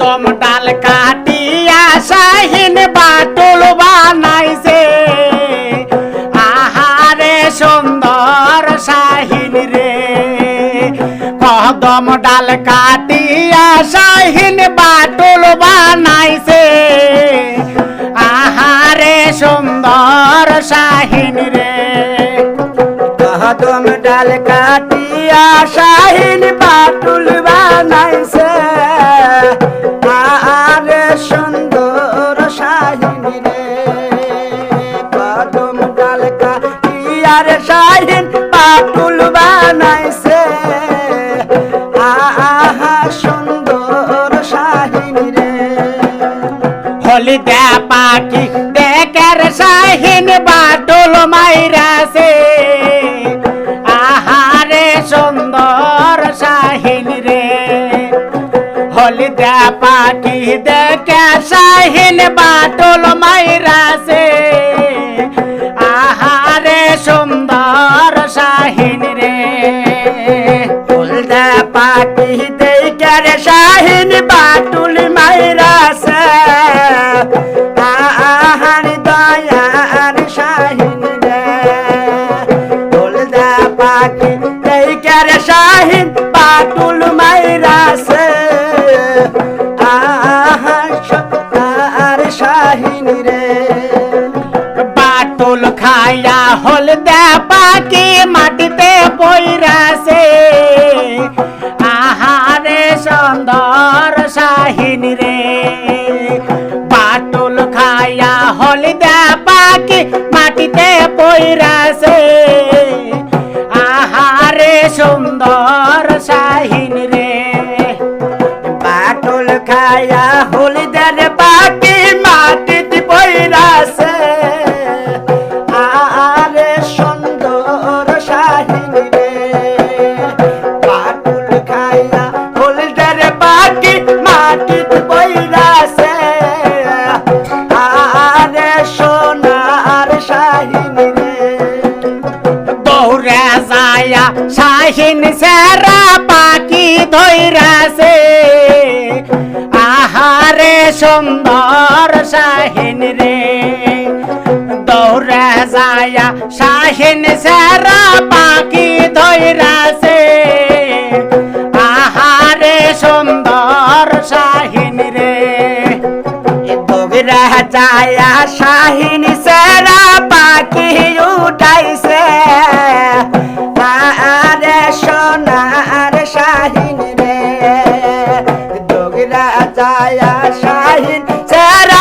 কদম ডাল কাটিয়া শাহিন বাটুল বানাইছে আহারে সুন্দর শাহিন রে কদম ডাল কাটিয়া শাহিন বাটুল বানাইছে আহারে সুন্দর শাহিন রে কদম ডাল কাটিয়া শাহিন বাটুল বানাইছে আরে সুন্দর শাহিন রে কদম ডাল কাটিয়া রে শাহিন বাটুল বানাইছে আহা সুন্দর শাহিন রে হলিদা পাখি দেখার শাহিন বাটুল মাইরাছে আহারে সুন্দর শাহিন রে হলিদা পাখি দেখে শাহিন বাটুল মাইরাছে আহারে সুন্দর শাহিন রে হলদা পাখি দেখে রে শাহিন বাটুল মাইরাছে আহার দয়ার শাহিন রে হলদা পাখি দেখে রে শাহিন বাটুল মাইরাছে আহার সত্তার শাহিন রে বাটুল খায়া হলদা পাখি মাটিতে পইরাছে আহারে সুন্দর শাহিন রে বাটুল খায়া হলদা পাখি মাটিতে পইরাছে আহারে সুন্দর শাহিন রে বাটুল খায়া হলদার পাখি মাটিতে পইরাছে আরে সুন্দর শাহিন রে বাটুল খায়া হলদার পাখি মাটিতে পইরাছে আরে সোনার শাহিন রে দৌড়ে যায়া শাহিন সেরা পাখি ধইরাছে আহারে সুন্দর শাহিন রে দৌড়ে যায়া শাহিন সেরা পাখি ধইরাছে আহারে সুন্দর শাহিন রে দৌড়ে যায়া শাহিন সেরা পাখি উঠাইছে আরে সোনার শাহিন রে দৌড়ে যায়া শাহিন সেরা